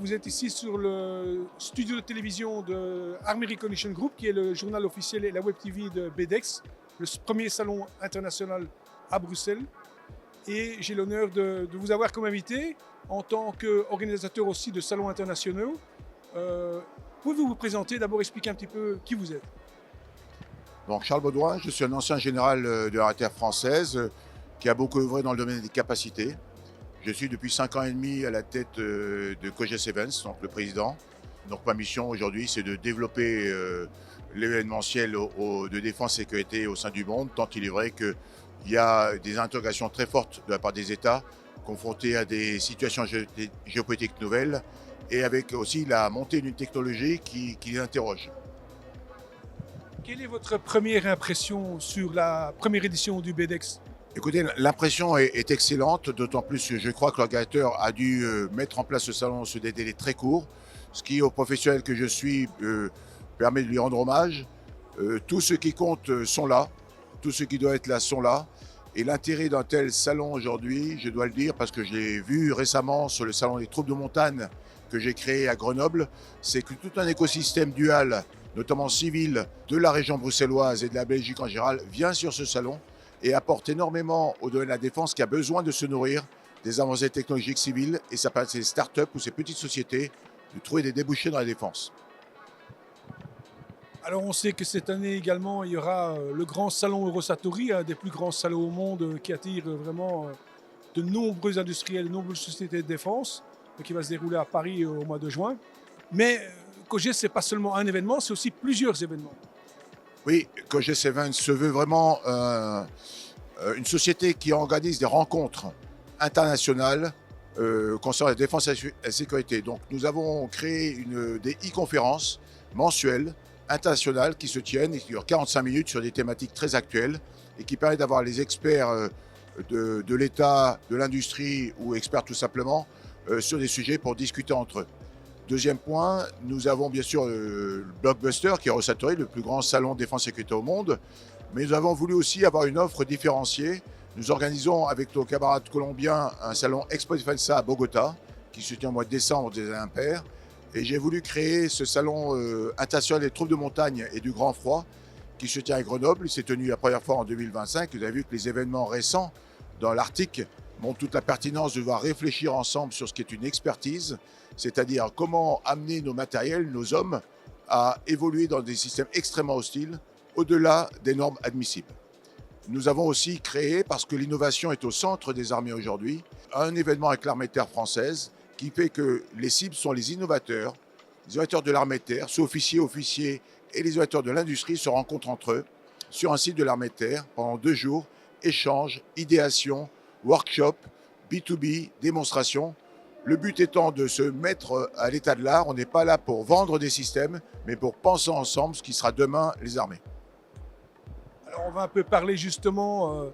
vous êtes ici sur le studio de télévision de Army Recognition Group, qui est le journal officiel et la web TV de BEDEX, le premier salon international à Bruxelles. Et j'ai l'honneur de vous avoir comme invité en tant qu'organisateur aussi de salons internationaux. Pouvez-vous vous présenter, d'abord expliquer un petit peu qui vous êtes? Donc Charles Baudouin, je suis un ancien général de l'armée de terre française qui a beaucoup œuvré dans le domaine des capacités. Je suis depuis 5 ans et demi à la tête de Coges Events, donc le président. Donc ma mission aujourd'hui, c'est de développer l'événementiel de défense et sécurité au sein du monde, tant il est vrai qu'il y a des interrogations très fortes de la part des États confrontés à des situations géopolitiques nouvelles et avec aussi la montée d'une technologie qui les interroge. Quelle est votre première impression sur la première édition du BEDEX? Écoutez, l'impression est excellente, d'autant plus que je crois que l'organisateur a dû mettre en place ce salon sur des délais très courts, ce qui, aux professionnels que je suis, permet de lui rendre hommage. Tous ceux qui comptent sont là, tous ceux qui doivent être là sont là. Et l'intérêt d'un tel salon aujourd'hui, je dois le dire, parce que je l'ai vu récemment sur le salon des troupes de montagne que j'ai créé à Grenoble, c'est que tout un écosystème dual, notamment civil, de la région bruxelloise et de la Belgique en général, vient sur ce salon et apporte énormément au domaine de la défense qui a besoin de se nourrir des avancées technologiques civiles, et ça permet à ces startups ou ces petites sociétés de trouver des débouchés dans la défense. Alors on sait que cette année également, il y aura le grand salon Eurosatory, un des plus grands salons au monde qui attire vraiment de nombreux industriels, de nombreuses sociétés de défense, qui va se dérouler à Paris au mois de juin. Mais Coges, ce n'est pas seulement un événement, c'est aussi plusieurs événements. Oui, Coges Events se veut vraiment une société qui organise des rencontres internationales concernant la défense et la sécurité. Donc nous avons créé des e-conférences mensuelles, internationales, qui se tiennent et qui durent 45 minutes sur des thématiques très actuelles et qui permettent d'avoir les experts de l'État, de l'industrie ou experts tout simplement sur des sujets pour discuter entre eux. Deuxième point, nous avons bien sûr le Blockbuster qui est Eurosatory, le plus grand salon de défense et sécurité au monde, mais nous avons voulu aussi avoir une offre différenciée. Nous organisons avec nos camarades colombiens un salon Expo Defensa à Bogota qui se tient au mois de décembre des années impaires. Et j'ai voulu créer ce salon international des troupes de montagne et du grand froid qui se tient à Grenoble. Il s'est tenu la première fois en 2025. Vous avez vu que les événements récents dans l'Arctique montrent toute la pertinence de devoir réfléchir ensemble sur ce qui est une expertise, c'est-à-dire comment amener nos matériels, nos hommes, à évoluer dans des systèmes extrêmement hostiles, au-delà des normes admissibles. Nous avons aussi créé, parce que l'innovation est au centre des armées aujourd'hui, un événement avec l'armée de terre française qui fait que les cibles sont les innovateurs de l'armée de terre, sous-officiers, officiers et les innovateurs de l'industrie se rencontrent entre eux sur un site de l'armée de terre pendant 2 jours, échanges, idéation, workshop, B2B, démonstration. Le but étant de se mettre à l'état de l'art. On n'est pas là pour vendre des systèmes, mais pour penser ensemble ce qui sera demain les armées. Alors on va un peu parler justement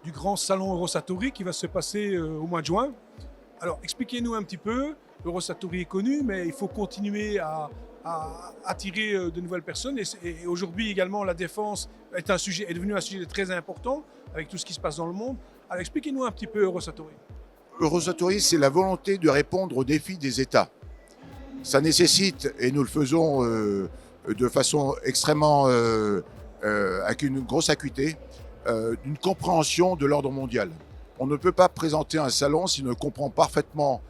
du grand salon Eurosatory qui va se passer au mois de juin. Alors expliquez-nous un petit peu, Eurosatory est connu, mais il faut continuer à attirer de nouvelles personnes. Et aujourd'hui également, la défense est devenu un sujet très important avec tout ce qui se passe dans le monde. Alors expliquez-nous un petit peu Eurosatory. Eurosatory, c'est la volonté de répondre aux défis des États. Ça nécessite, et nous le faisons de façon extrêmement, avec une grosse acuité, une compréhension de l'ordre mondial. On ne peut pas présenter un salon si on ne comprend parfaitement,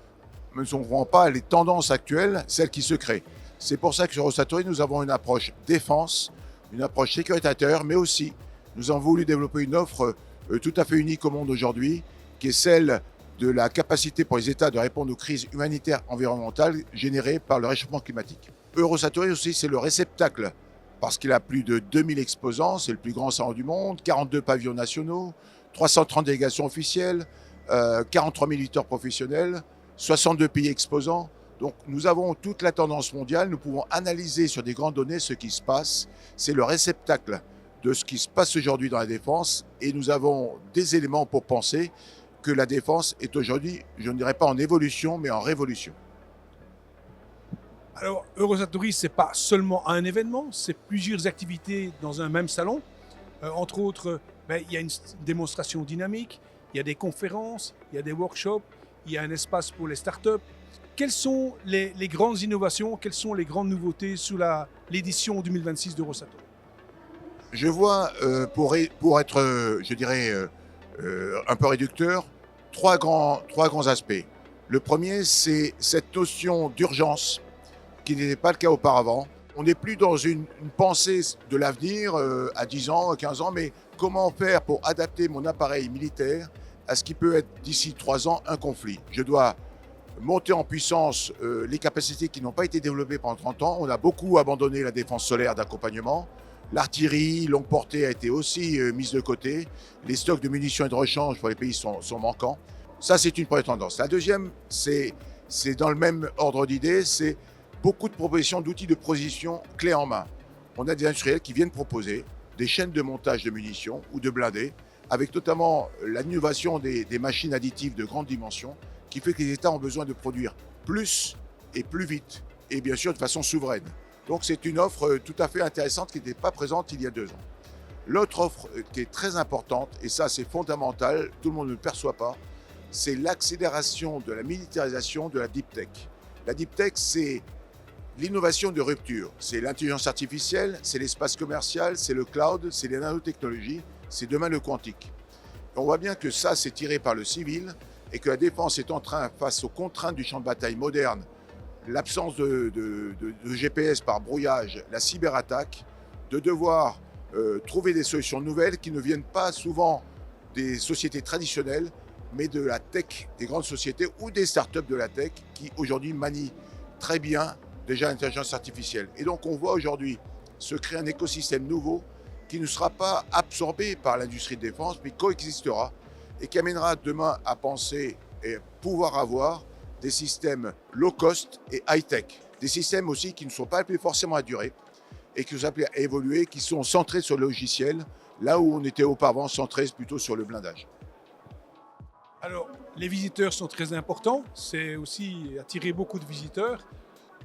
ne comprend pas les tendances actuelles, celles qui se créent. C'est pour ça que sur Eurosatory, nous avons une approche défense, une approche sécurité intérieure, mais aussi, nous avons voulu développer une offre tout à fait unique au monde aujourd'hui, qui est celle de la capacité pour les États de répondre aux crises humanitaires environnementales générées par le réchauffement climatique. Eurosatory aussi, c'est le réceptacle, parce qu'il a plus de 2000 exposants, c'est le plus grand salon du monde, 42 pavillons nationaux, 330 délégations officielles, 43 militaires professionnels, 62 pays exposants. Donc nous avons toute la tendance mondiale, nous pouvons analyser sur des grandes données ce qui se passe. C'est le réceptacle de ce qui se passe aujourd'hui dans la défense et nous avons des éléments pour penser que la défense est aujourd'hui, je ne dirais pas en évolution, mais en révolution. Alors Eurosatory, ce n'est pas seulement un événement, c'est plusieurs activités dans un même salon. Entre autres, il y a une démonstration dynamique, il y a des conférences, il y a des workshops, il y a un espace pour les startups. quelles sont les grandes innovations, quelles sont les grandes nouveautés sous l'édition 2026 d'Eurosatory? Je vois, pour être, je dirais, un peu réducteur, trois grands aspects. Le premier, c'est cette notion d'urgence qui n'était pas le cas auparavant. On n'est plus dans une pensée de l'avenir à 10 ans, 15 ans, mais comment faire pour adapter mon appareil militaire à ce qui peut être d'ici 3 ans un conflit. Je dois monter en puissance les capacités qui n'ont pas été développées pendant 30 ans. On a beaucoup abandonné la défense solaire d'accompagnement. L'artillerie longue portée a été aussi mise de côté. Les stocks de munitions et de rechange pour les pays sont manquants. Ça, c'est une première tendance. La deuxième, c'est dans le même ordre d'idées, c'est beaucoup de propositions d'outils de position clés en main. On a des industriels qui viennent proposer des chaînes de montage de munitions ou de blindés, avec notamment l'innovation des machines additives de grande dimension, qui fait que les États ont besoin de produire plus et plus vite, et bien sûr de façon souveraine. Donc c'est une offre tout à fait intéressante qui n'était pas présente il y a 2 ans. L'autre offre qui est très importante, et ça c'est fondamental, tout le monde ne le perçoit pas, c'est l'accélération de la militarisation de la deep tech. La deep tech, c'est l'innovation de rupture. C'est l'intelligence artificielle, c'est l'espace commercial, c'est le cloud, c'est les nanotechnologies, c'est demain le quantique. On voit bien que ça, c'est tiré par le civil et que la défense est en train, face aux contraintes du champ de bataille moderne, l'absence de GPS par brouillage, la cyberattaque, de devoir trouver des solutions nouvelles qui ne viennent pas souvent des sociétés traditionnelles, mais de la tech, des grandes sociétés ou des startups de la tech qui aujourd'hui manient très bien déjà l'intelligence artificielle. Et donc on voit aujourd'hui se créer un écosystème nouveau qui ne sera pas absorbé par l'industrie de défense, mais coexistera et qui amènera demain à penser et pouvoir avoir des systèmes low cost et high tech. Des systèmes aussi qui ne sont pas appelés forcément à durer et qui sont appelés à évoluer, qui sont centrés sur le logiciel, là où on était auparavant centré plutôt sur le blindage. Alors, les visiteurs sont très importants, c'est aussi attirer beaucoup de visiteurs.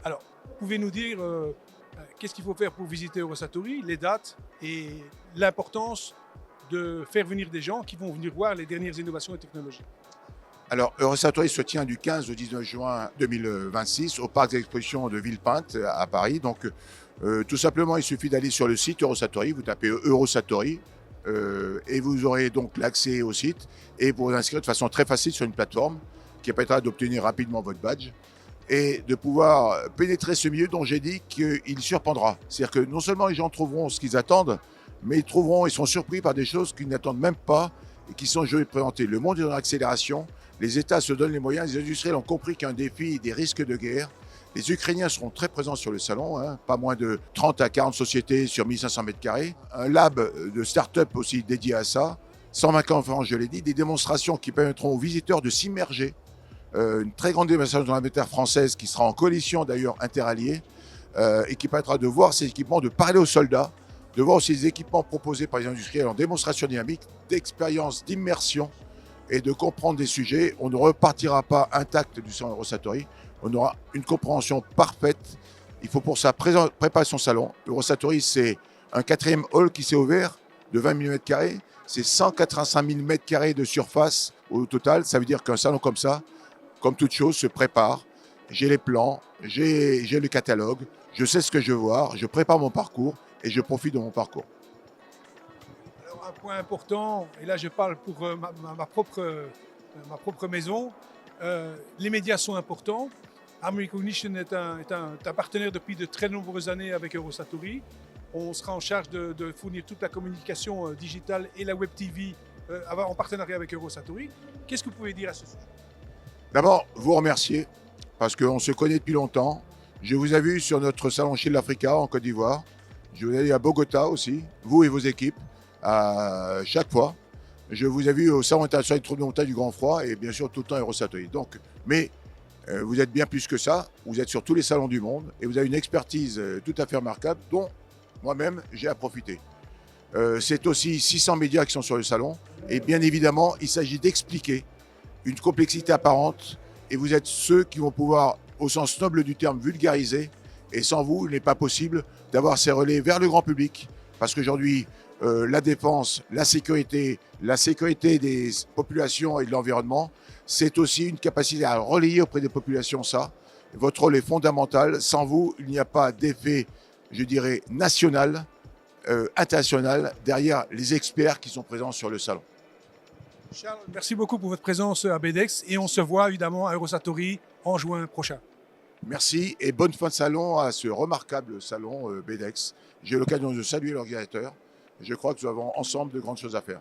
Alors, pouvez nous dire qu'est-ce qu'il faut faire pour visiter Eurosatory, les dates et l'importance de faire venir des gens qui vont venir voir les dernières innovations et technologies? Alors, Eurosatory se tient du 15 au 19 juin 2026 au parc d'exposition de Villepinte à Paris. Donc, tout simplement, il suffit d'aller sur le site Eurosatory, vous tapez Eurosatory, et vous aurez donc l'accès au site et vous vous inscrire de façon très facile sur une plateforme qui permettra d'obtenir rapidement votre badge et de pouvoir pénétrer ce milieu dont j'ai dit qu'il surprendra. C'est-à-dire que non seulement les gens trouveront ce qu'ils attendent, mais ils seront surpris par des choses qu'ils n'attendent même pas et qui sont jolies présentées. Le monde est dans l'accélération, les États se donnent les moyens, les industriels ont compris qu'il y a un défi, des risques de guerre. Les Ukrainiens seront très présents sur le salon, pas moins de 30 à 40 sociétés sur 1500 mètres carrés. Un lab de start-up aussi dédié à ça. 120 conférences, je l'ai dit, des démonstrations qui permettront aux visiteurs de s'immerger. Une très grande démonstration dans la militaire française qui sera en coalition d'ailleurs interalliée et qui permettra de voir ces équipements, de parler aux soldats, de voir aussi les équipements proposés par les industriels en démonstration dynamique, d'expérience, d'immersion et de comprendre des sujets. On ne repartira pas intact du salon Eurosatory. On aura une compréhension parfaite. Il faut pour ça préparer son salon. Eurosatory, c'est un 4e hall qui s'est ouvert de 20 000 m². C'est 185 000 m² de surface au total. Ça veut dire qu'un salon comme ça, comme toute chose, se prépare. J'ai les plans, j'ai le catalogue, je sais ce que je veux voir, je prépare mon parcours et je profite de mon parcours. Alors, un point important, et là je parle pour ma propre maison, les médias sont importants. Arm Recognition est un partenaire depuis de très nombreuses années avec Eurosatory. On sera en charge de fournir toute la communication digitale et la web TV en partenariat avec Eurosatory. Qu'est-ce que vous pouvez dire à ce sujet? D'abord, vous remercier parce qu'on se connaît depuis longtemps. Je vous ai vu sur notre salon Shield Africa en Côte d'Ivoire. Je vous ai vu à Bogota aussi, vous et vos équipes, à chaque fois. Je vous ai vu au Salon international du trouble de montagne du Grand Froid et bien sûr tout le temps Eurosatory. Donc, mais vous êtes bien plus que ça. Vous êtes sur tous les salons du monde et vous avez une expertise tout à fait remarquable dont moi-même j'ai à profiter. C'est aussi 600 médias qui sont sur le salon et bien évidemment, il s'agit d'expliquer une complexité apparente et vous êtes ceux qui vont pouvoir, au sens noble du terme, vulgariser. Et sans vous, il n'est pas possible d'avoir ces relais vers le grand public parce qu'aujourd'hui, la défense, la sécurité des populations et de l'environnement, c'est aussi une capacité à relayer auprès des populations ça. Votre rôle est fondamental. Sans vous, il n'y a pas d'effet, je dirais, national, international, derrière les experts qui sont présents sur le salon. Charles, merci beaucoup pour votre présence à BEDEX et on se voit évidemment à Eurosatory en juin prochain. Merci et bonne fin de salon à ce remarquable salon BEDEX. J'ai eu l'occasion de saluer l'organisateur. Je crois que nous avons ensemble de grandes choses à faire.